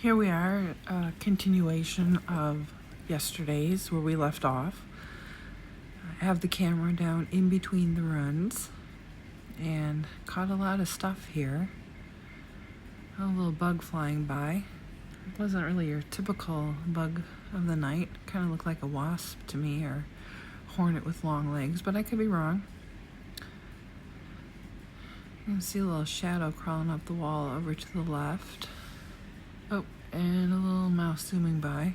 Here we are, a continuation of yesterday's where we left off. I have the camera down in between the runs and caught a lot of stuff here. A little bug flying by. It wasn't really your typical bug of the night. Kind of looked like a wasp to me, or hornet with long legs, but I could be wrong. You can see a little shadow crawling up the wall over to the left. Oh, and a little mouse zooming by.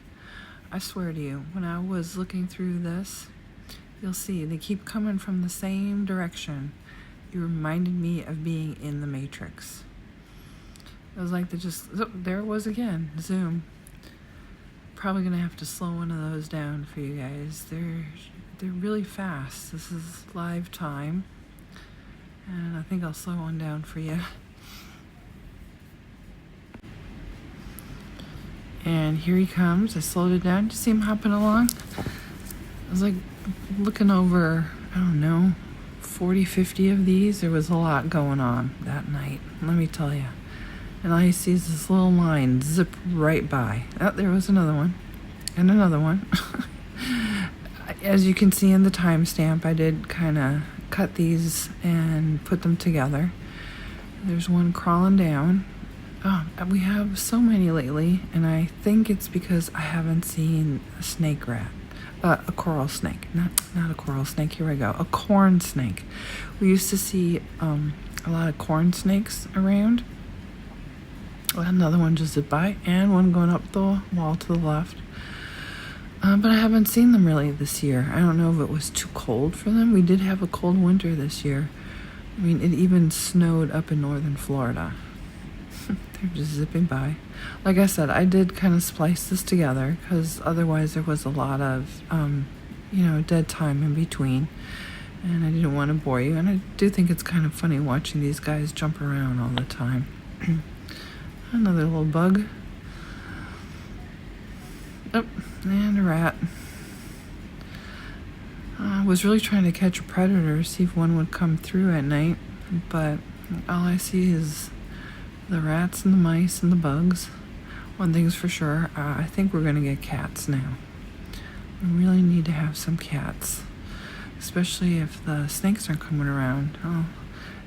I swear to you, when I was looking through this, you'll see they keep coming from the same direction. It reminded me of being in the Matrix. It was like there it was again, zoom. Probably gonna have to slow one of those down for you guys. They're really fast. This is live time, and I think I'll slow one down for you. And here he comes. I slowed it down. Did you see him hopping along? I was like looking over, I don't know, 40, 50 of these. There was a lot going on that night, let me tell you. And all you see is this little line zip right by. Oh, there was another one. And another one. As you can see in the timestamp, I did kind of cut these and put them together. There's one crawling down. Oh, we have so many lately, and I think it's because I haven't seen a snake rat. A coral snake. Not a coral snake. Here we go. A corn snake. We used to see a lot of corn snakes around. Another one just zipped by, and one going up the wall to the left. But I haven't seen them really this year. I don't know if it was too cold for them. We did have a cold winter this year. I mean, it even snowed up in northern Florida. They're just zipping by. Like I said, I did kind of splice this together because otherwise there was a lot of, dead time in between. And I didn't want to bore you. And I do think it's kind of funny watching these guys jump around all the time. Another little bug. Oh, and a rat. I was really trying to catch a predator, see if one would come through at night. But all I see is the rats and the mice and the bugs. One thing's for sure, I think we're going to get cats now. We really need to have some cats, especially if the snakes aren't coming around. Oh,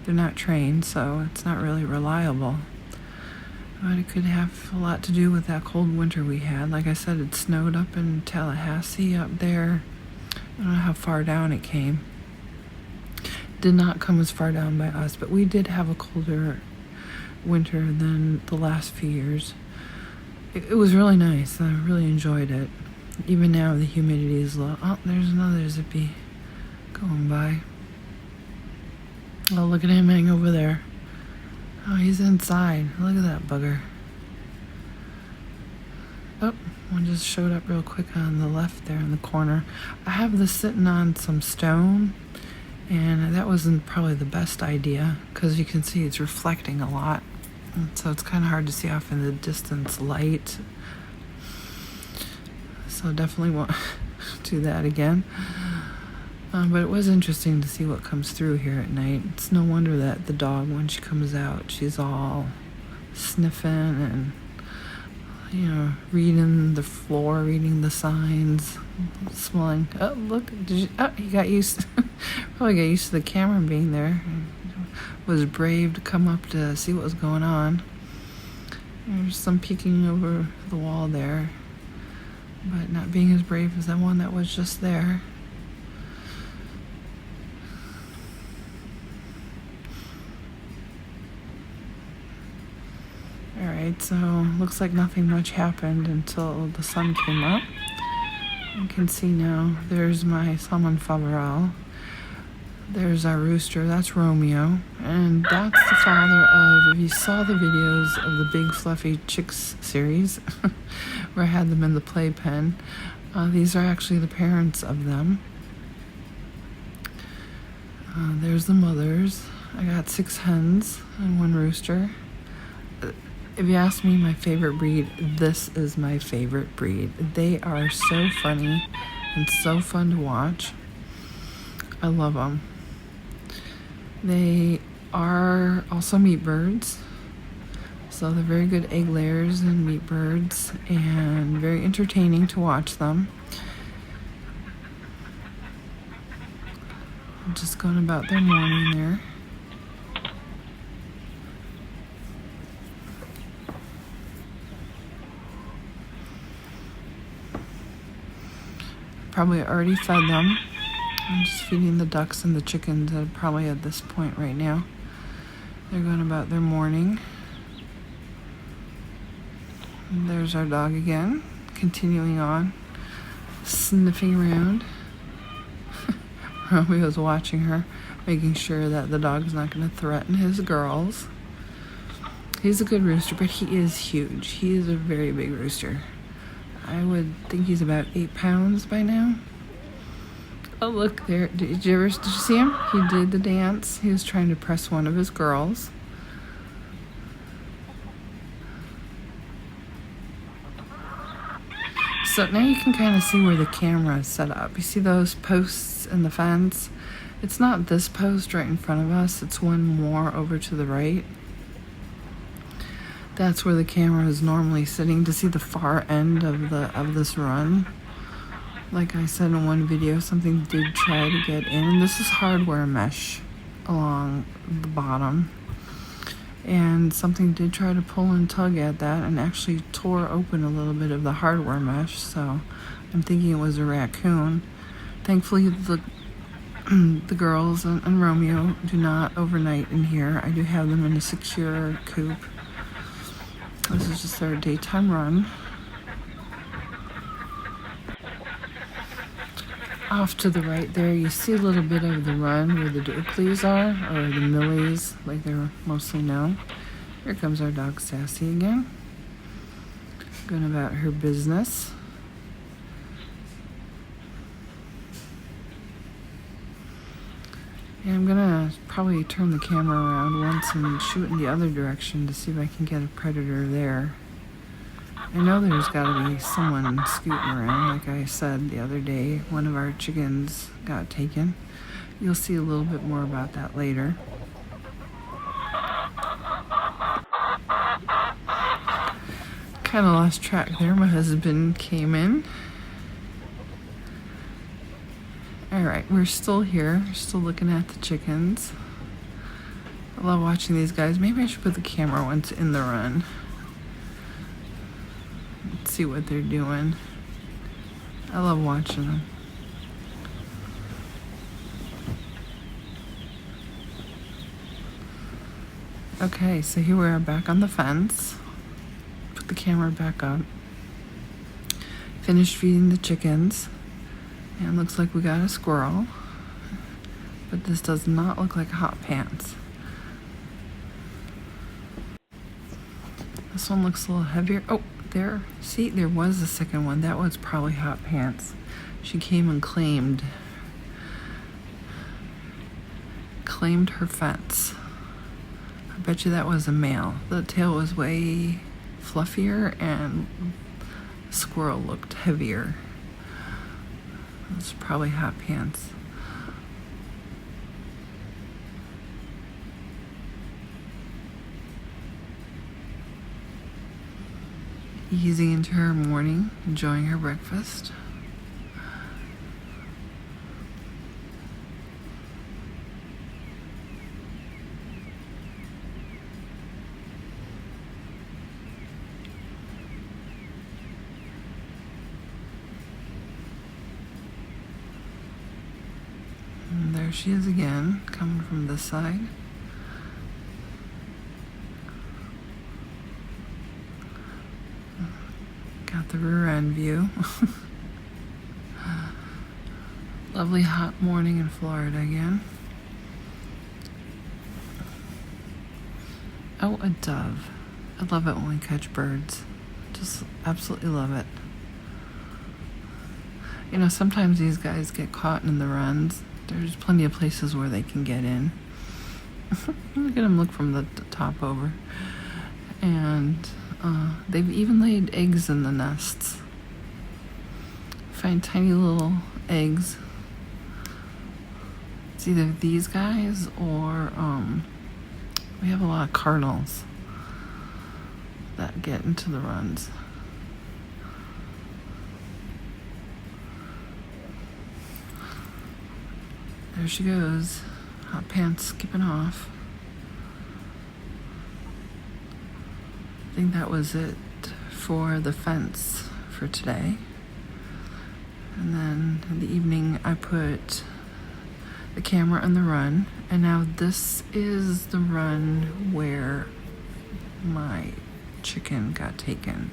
they're not trained, so it's not really reliable. But it could have a lot to do with that cold winter we had. Like I said, it snowed up in Tallahassee up there. I don't know how far down it came. Did not come as far down by us, but we did have a colder winter than the last few years. It was really nice. I really enjoyed it. Even now the humidity is low. Oh, there's another zippy going by. Oh, look at him hang over there. Oh, he's inside. Look at that bugger. Oh, one just showed up real quick on the left there in the corner. I have this sitting on some stone, and that wasn't probably the best idea because you can see it's reflecting a lot. So it's kind of hard to see off in the distance light. So definitely won't do that again. But it was interesting to see what comes through here at night. It's no wonder that the dog, when she comes out, she's all sniffing and, reading the floor, reading the signs, smelling. Oh, look, he got used, probably got used to the camera being there. Was brave to come up to see what was going on. There's some peeking over the wall there, but not being as brave as that one that was just there. Alright, so looks like nothing much happened until the sun came up. You can see now, there's my salmon favorel. There's our rooster, that's Romeo, and that's the father of, if you saw the videos of the Big Fluffy Chicks series, where I had them in the playpen, these are actually the parents of them. There's the mothers. I got 6 hens and 1 rooster. If you ask me my favorite breed, this is my favorite breed. They are so funny and so fun to watch. I love them. They are also meat birds, So they're very good egg layers and meat birds, and very entertaining to watch them. Just going about their morning there. Probably already fed them. I'm just feeding the ducks and the chickens probably at this point right now. They're going about their morning. And there's our dog again, continuing on, sniffing around. Romeo's watching her, making sure that the dog's not going to threaten his girls. He's a good rooster, but he is huge. He is a very big rooster. I would think he's about 8 pounds by now. Oh, look there. Did you see him? He did the dance. He was trying to press one of his girls. So now you can kind of see where the camera is set up. You see those posts in the fence? It's not this post right in front of us. It's one more over to the right. That's where the camera is normally sitting, to see the far end of this run. Like I said in one video, something did try to get in. And this is hardware mesh along the bottom. And something did try to pull and tug at that and actually tore open a little bit of the hardware mesh. So I'm thinking it was a raccoon. Thankfully, the girls and Romeo do not overnight in here. I do have them in a secure coop. This is just their daytime run. Off to the right there, you see a little bit of the run where the Oakleys are, or the Millies, like they're mostly known. Here comes our dog Sassy again, going about her business. And I'm gonna probably turn the camera around once and shoot in the other direction to see if I can get a predator there. I know there's gotta be someone scooting around. Like I said the other day, one of our chickens got taken. You'll see a little bit more about that later. Kind of lost track there. My husband came in. Alright, we're still here, still looking at the chickens. I love watching these guys. Maybe I should put the camera once in the run. Let's see what they're doing. I love watching them. Okay, so here we are back on the fence. Put the camera back up. Finished feeding the chickens. And looks like we got a squirrel. But this does not look like hot pants. This one looks a little heavier. Oh, there. See, there was a second one. That was probably hot pants. She came and claimed her fence. I bet you that was a male. The tail was way fluffier and the squirrel looked heavier. It's probably hot pants. Easing into her morning, enjoying her breakfast. And there she is again, coming from this side. Got the rear end view. Lovely hot morning in Florida again. Oh, a dove. I love it when we catch birds. Just absolutely love it. You know, sometimes these guys get caught in the runs. There's plenty of places where they can get in. Look at them look from the top over. And they've even laid eggs in the nests. Find tiny little eggs. It's either these guys or we have a lot of cardinals. that get into the runs. There she goes. Hot pants skipping off. I think that was it for the fence for today. And then in the evening I put the camera on the run, and now this is the run where my chicken got taken.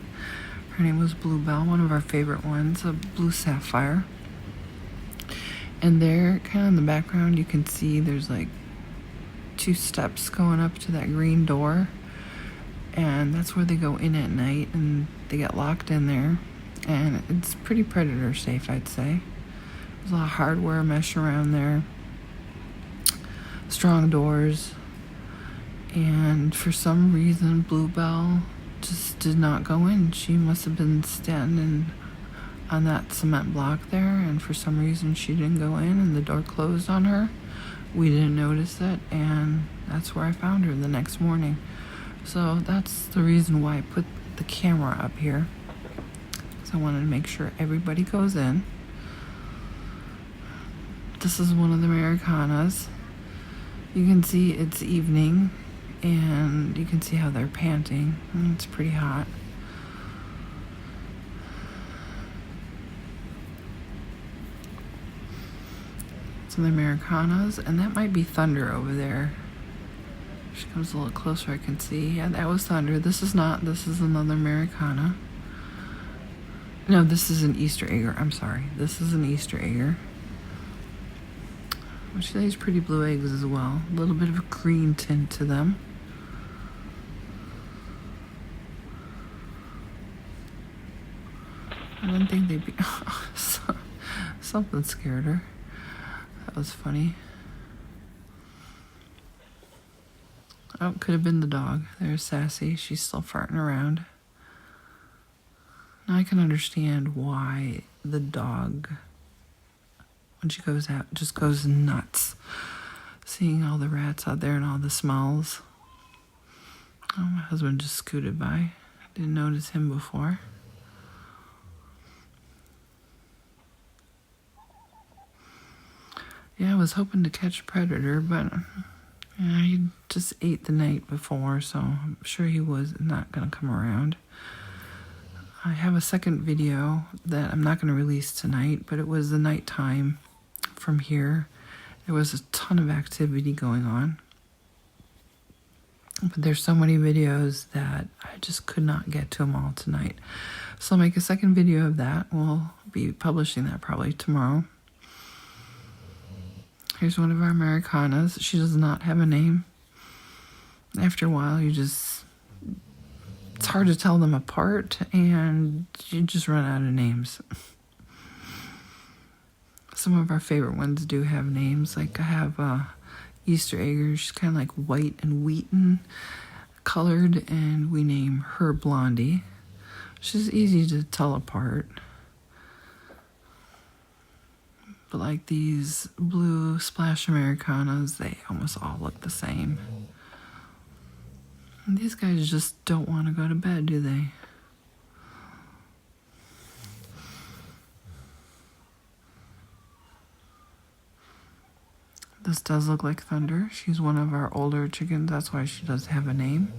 Her name was Bluebell, one of our favorite ones, a blue sapphire. And there, kind of in the background, you can see there's like 2 steps going up to that green door, and that's where they go in at night, and they get locked in there. And it's pretty predator safe, I'd say. There's a lot of hardware mesh around there, strong doors, and for some reason Bluebell just did not go in. She must have been standing on that cement block there, and for some reason she didn't go in, and the door closed on her. We didn't notice it, and that's where I found her the next morning. So that's the reason why I put the camera up here, because I wanted to make sure everybody goes in. This is one of the Americanas. You can see it's evening, and you can see how they're panting. It's pretty hot. Some Americanas, and that might be Thunder over there. If she comes a little closer, I can see. Yeah, that was Thunder. This is not. This is another Americana. No, this is an Easter egger. I'm sorry. This is an Easter egger. But she lays pretty blue eggs as well. A little bit of a green tint to them. I didn't think they'd be... Something scared her. That was funny. Oh, it could have been the dog. There's Sassy. She's still farting around. Now I can understand why the dog, when she goes out, just goes nuts. Seeing all the rats out there and all the smells. Oh, my husband just scooted by. Didn't notice him before. Yeah, I was hoping to catch a predator, but he just ate the night before, so I'm sure he was not going to come around. I have a second video that I'm not going to release tonight, but it was the nighttime from here. There was a ton of activity going on. But there's so many videos that I just could not get to them all tonight. So I'll make a second video of that. We'll be publishing that probably tomorrow. Here's one of our Americanas. She does not have a name. After a while, it's hard to tell them apart, and you just run out of names. Some of our favorite ones do have names. Like I have Easter egger. She's kind of like white and wheaten colored, and we name her Blondie. She's easy to tell apart. But like these blue splash Americanas, they almost all look the same. And these guys just don't want to go to bed, do they? This does look like Thunder. She's one of our older chickens. That's why she does have a name.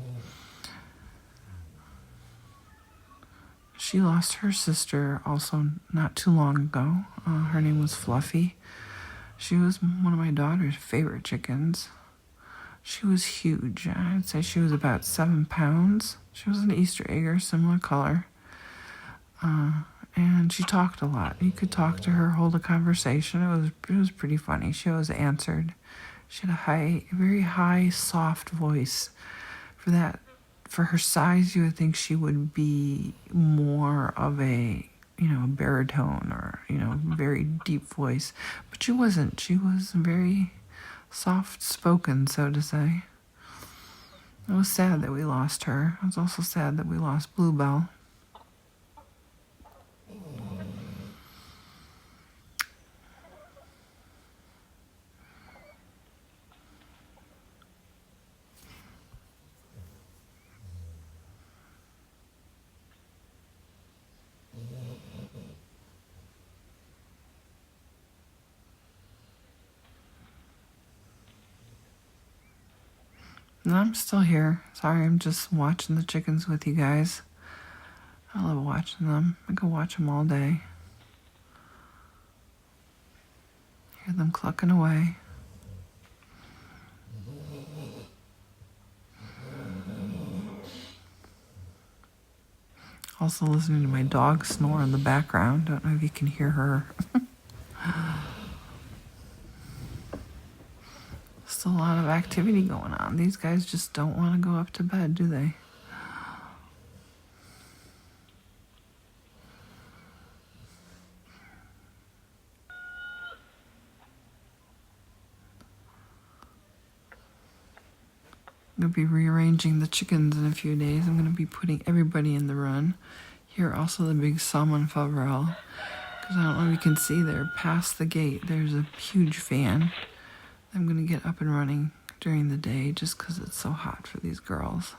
She lost her sister also not too long ago. Her name was Fluffy. She was one of my daughter's favorite chickens. She was huge. I'd say she was about 7 pounds. She was an Easter egger, similar color. And she talked a lot. You could talk to her, hold a conversation. It was pretty funny. She always answered. She had a very high, soft voice. For her size, you would think she would be more of a baritone or, very deep voice. But she wasn't. She was very soft-spoken, so to say. It was sad that we lost her. It was also sad that we lost Bluebell. And I'm still here. Sorry, I'm just watching the chickens with you guys. I love watching them. I could watch them all day. Hear them clucking away. Also listening to my dog snore in the background. Don't know if you can hear her. Still a lot of activity going on. These guys just don't want to go up to bed, do they? I'm going to be rearranging the chickens in a few days. I'm going to be putting everybody in the run. Here also the big salmon favrel. Because I don't know if you can see there past the gate, there's a huge fan. I'm going to get up and running during the day just because it's so hot for these girls.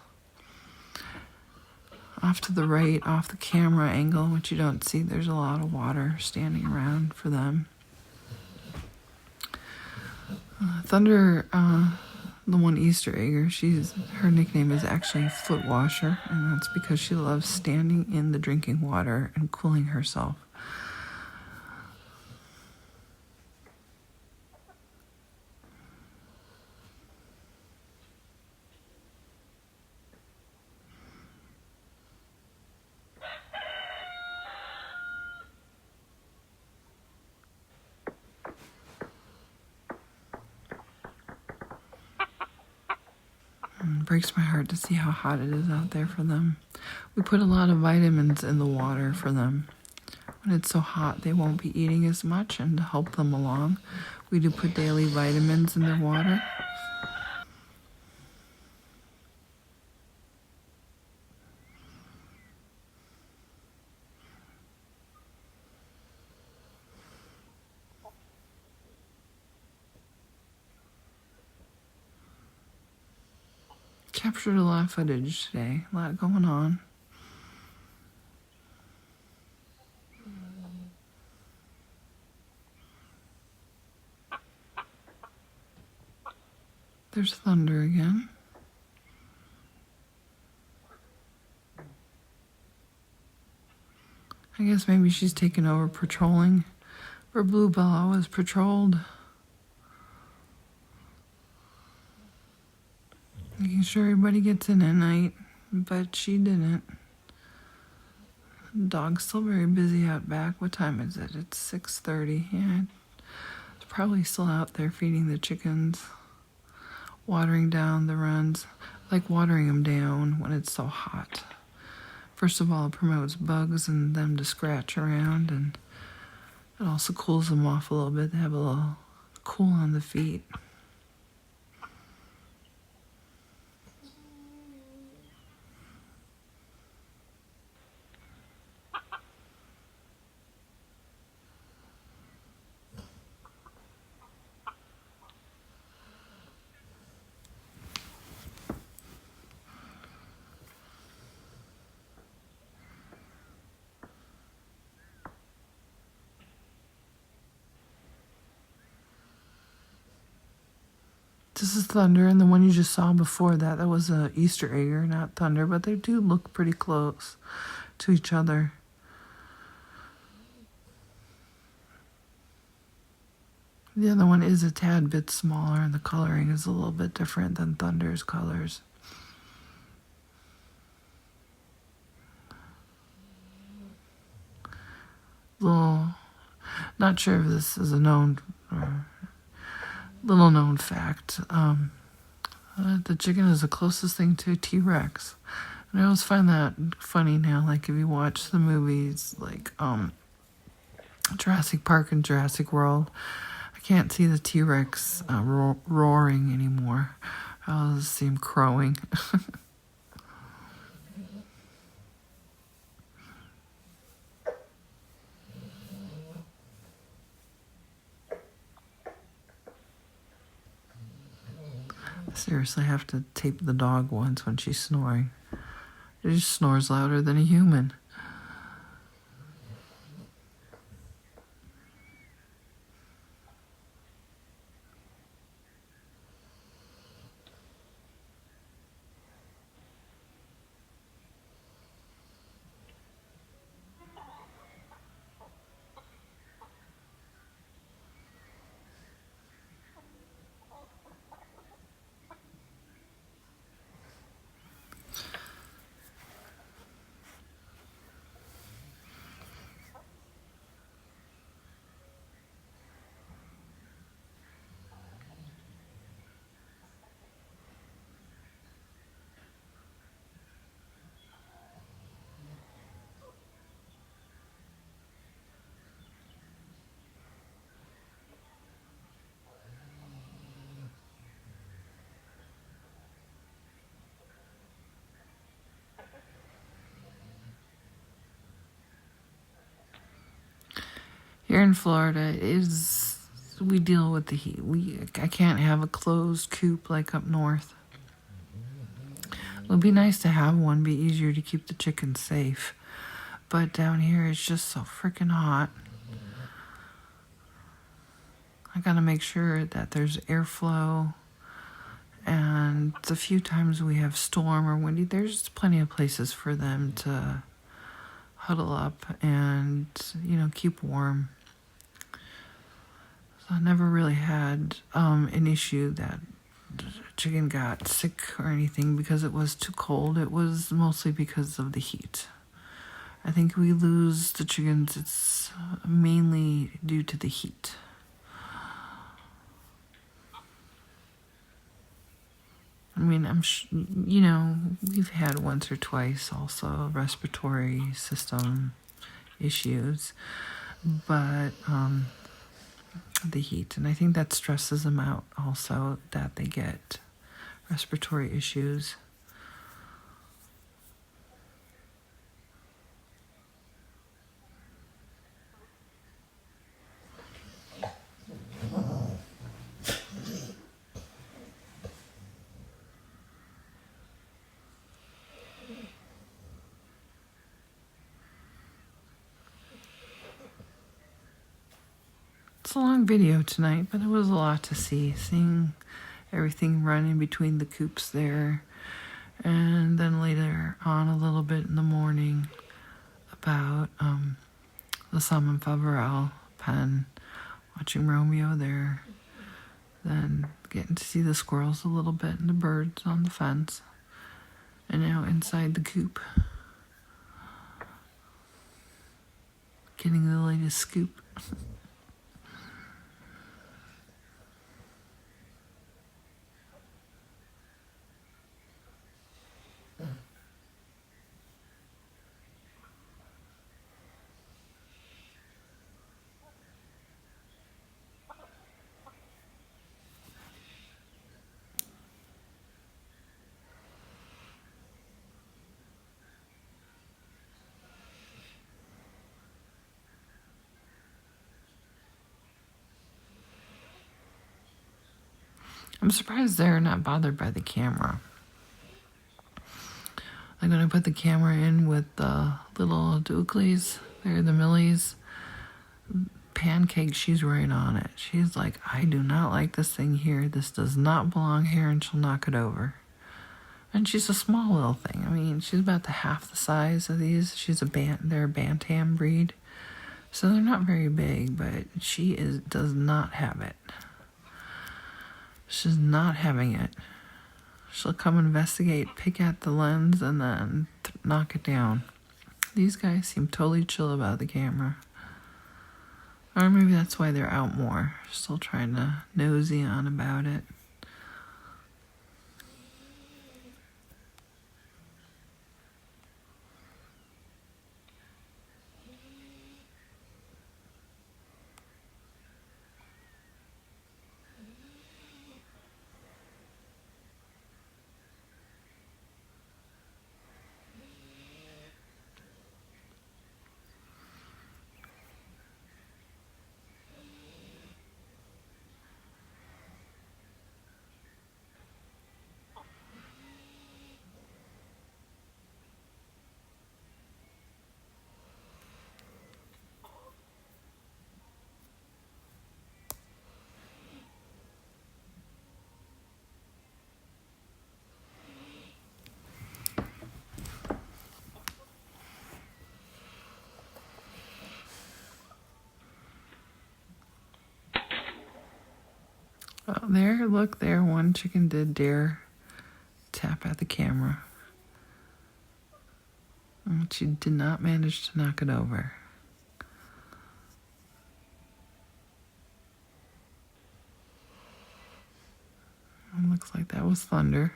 Off to the right, off the camera angle, which you don't see, there's a lot of water standing around for them. Thunder, the one Easter egger, her nickname is actually Foot Washer, and that's because she loves standing in the drinking water and cooling herself. It breaks my heart to see how hot it is out there for them. We put a lot of vitamins in the water for them. When it's so hot, they won't be eating as much, and to help them along, we do put daily vitamins in their water. Captured a lot of footage today, a lot going on. There's Thunder again. I guess maybe she's taken over patrolling where Bluebell always patrolled. Making sure everybody gets in at night, but she didn't. The dog's still very busy out back. What time is it? It's 6:30. Yeah, it's probably still out there feeding the chickens, watering down the runs. I like watering them down when it's so hot. First of all, it promotes bugs and them to scratch around, and it also cools them off a little bit. They have a little cool on the feet. This is Thunder, and the one you just saw before that was a Easter egger, not Thunder, but they do look pretty close to each other. The other one is a tad bit smaller, and the coloring is a little bit different than Thunder's colors. Not sure if this is a little known fact. The chicken is the closest thing to a T-Rex. And I always find that funny now, like if you watch the movies like Jurassic Park and Jurassic World, I can't see the T-Rex roaring anymore. I'll just see him crowing. Seriously, I have to tape the dog once when she's snoring. It just snores louder than a human. Here in Florida, we deal with the heat. I can't have a closed coop like up north. It would be nice to have one, be easier to keep the chickens safe. But down here, it's just so freaking hot. I gotta make sure that there's airflow. And the few times we have storm or windy, there's plenty of places for them to huddle up and, keep warm. So I never really had an issue that the chicken got sick or anything because it was too cold. It was mostly because of the heat. I think we lose the chickens, it's mainly due to the heat. I mean, we've had once or twice also respiratory system issues, but the heat, and I think that stresses them out also, that they get respiratory issues. It's a long video tonight, but it was a lot to see. Seeing everything run in between the coops there. And then later on a little bit in the morning about the Salmon Favorel pen, watching Romeo there. Then getting to see the squirrels a little bit and the birds on the fence. And now inside the coop. Getting the latest scoop. I'm surprised they're not bothered by the camera. I'm going to put the camera in with the little Doogleys. They're the Millies. Pancake, she's right on it. She's like, I do not like this thing here. This does not belong here, and she'll knock it over. And she's a small little thing. I mean, she's about the half the size of these. They're a Bantam breed. So they're not very big, but does not have it. She's not having it. She'll come investigate, pick at the lens, and then knock it down. These guys seem totally chill about the camera. Or maybe that's why they're out more. Still trying to nosy on about it. Oh, look there, one chicken did dare tap at the camera. And she did not manage to knock it over. It looks like that was thunder.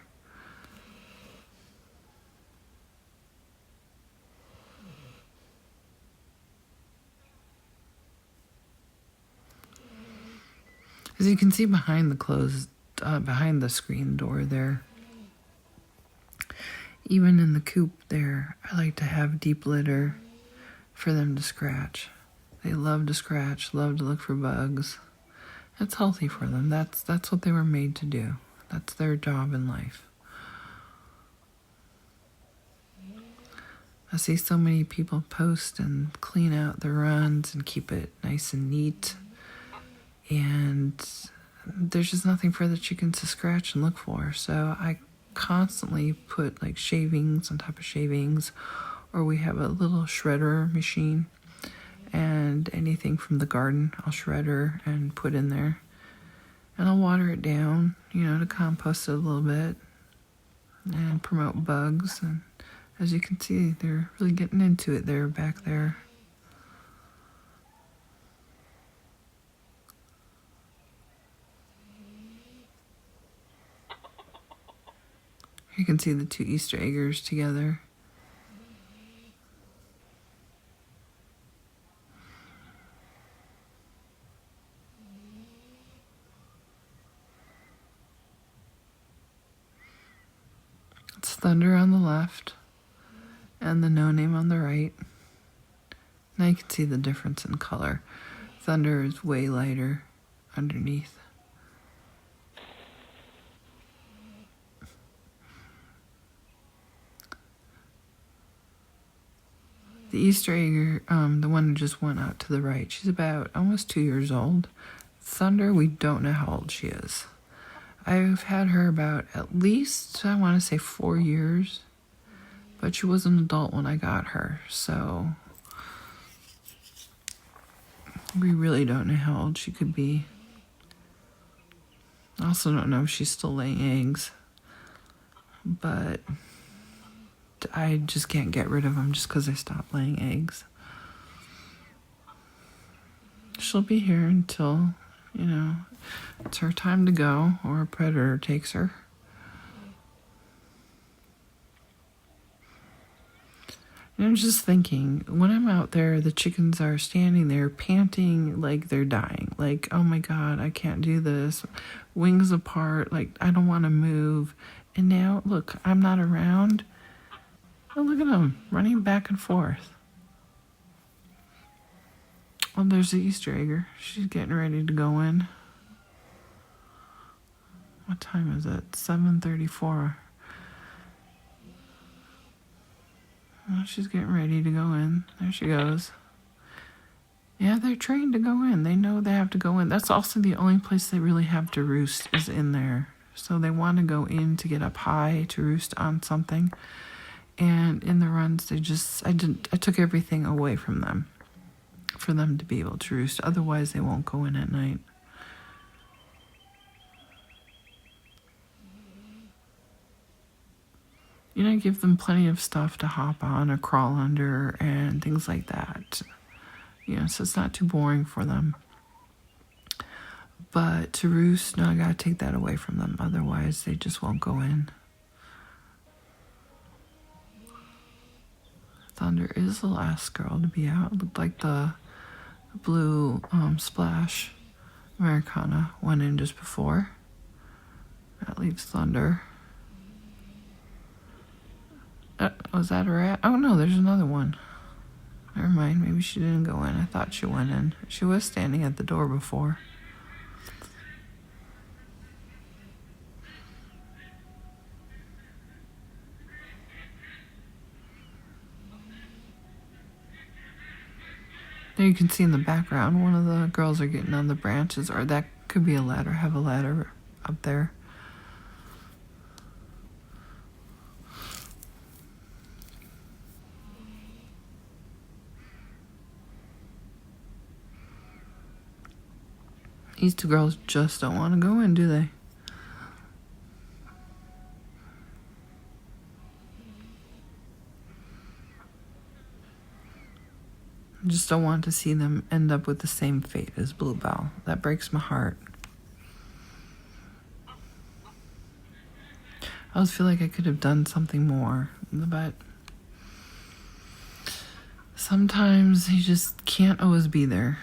As you can see behind behind the screen door there, even in the coop there, I like to have deep litter for them to scratch. They love to scratch, love to look for bugs. It's healthy for them. That's what they were made to do. That's their job in life. I see so many people post and clean out their runs and keep it nice and neat. And there's just nothing for the chickens to scratch and look for. So I constantly put like shavings on top of shavings, or we have a little shredder machine, and anything from the garden I'll shredder and put in there. And I'll water it down, to compost it a little bit and promote bugs. And as you can see, they're really getting into it there back there. You can see the two Easter eggers together. It's Thunder on the left and the No Name on the right. Now you can see the difference in color. Thunder is way lighter underneath. The Easter egger, the one who just went out to the right, she's about almost 2 years old. Thunder, we don't know how old she is. I've had her about at least, I want to say 4 years, but she was an adult when I got her, so we really don't know how old she could be. I also don't know if she's still laying eggs, but I just can't get rid of them just because they stopped laying eggs. She'll be here until, it's her time to go or a predator takes her. And I'm just thinking, when I'm out there, the chickens are standing there panting like they're dying. Like, oh my God, I can't do this. Wings apart, like I don't want to move. And now, look, I'm not around. Oh, look at them running back and forth. Oh, there's the Easter egger. She's getting ready to go in. What time is it? 7:34. Oh, she's getting ready to go in. There she goes. Yeah, they're trained to go in. They know they have to go in. That's also the only place they really have to roost is in there. So they want to go in to get up high to roost on something. And in the runs, I took everything away from them for them to be able to roost. Otherwise, they won't go in at night. Give them plenty of stuff to hop on or crawl under and things like that. So it's not too boring for them. But to roost, no, I gotta take that away from them. Otherwise, they just won't go in. Thunder is the last girl to be out. It looked like the blue splash Americana went in just before. That leaves Thunder. Was that a rat? Oh no, there's another one. Never mind, maybe she didn't go in. I thought she went in. She was standing at the door before. There you can see in the background, one of the girls are getting on the branches, or that could be a ladder. Have a ladder up there. These two girls just don't want to go in, do they? I just don't want to see them end up with the same fate as Bluebell. That breaks my heart. I always feel like I could have done something more, but sometimes you just can't always be there.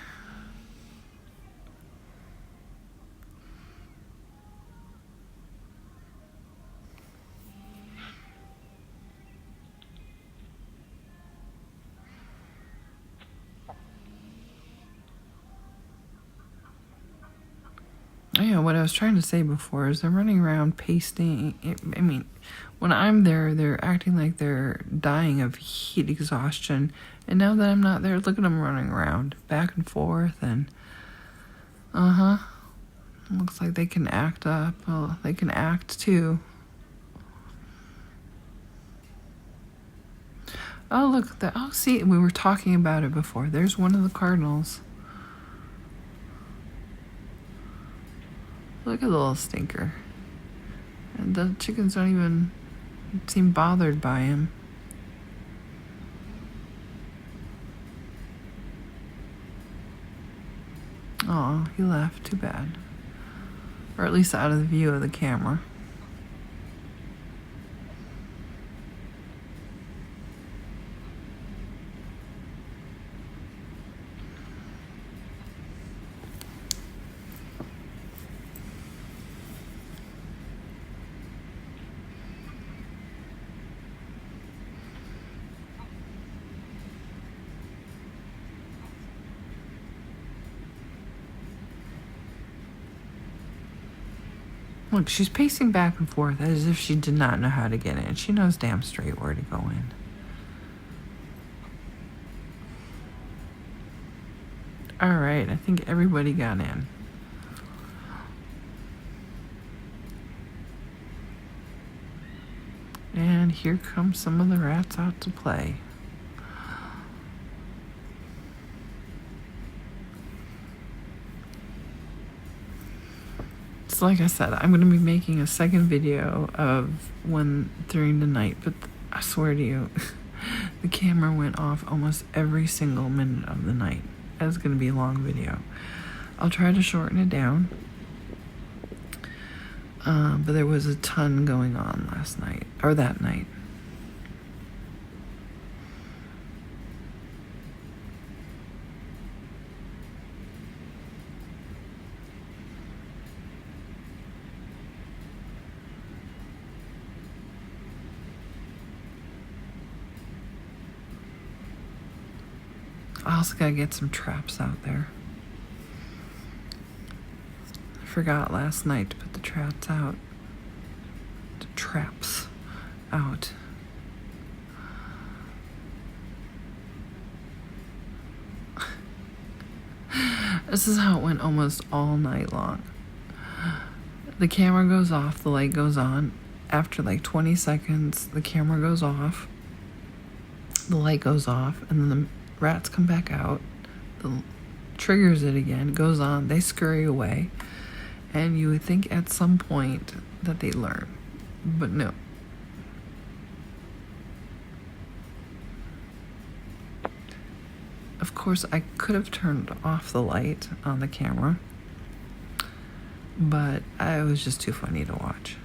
Yeah, what I was trying to say before is they're running around pasting. I mean, when I'm there, they're acting like they're dying of heat exhaustion. And now that I'm not there, look at them running around back and forth. And, looks like they can act up. Well, they can act too. Oh, look at that. Oh, see, we were talking about it before. There's one of the cardinals. Look at the little stinker. And the chickens don't even seem bothered by him. Oh, he left. Too bad. Or at least out of the view of the camera. Look, she's pacing back and forth as if she did not know how to get in. She knows damn straight where to go in. All right, I think everybody got in. And here come some of the rats out to play. So like I said, I'm going to be making a second video of when during the night, but I swear to you, the camera went off almost every single minute of the night. It's going to be a long video. I'll try to shorten it down. But there was a ton going on last night, or that night. I also gotta get some traps out there. I forgot last night to put the traps out. The traps out. This is how it went almost all night long. The camera goes off, the light goes on. After like 20 seconds, the camera goes off, the light goes off, and then the rats come back out, triggers it again, goes on, they scurry away, and you would think at some point that they learn, but no. Of course, I could have turned off the light on the camera, but it was just too funny to watch.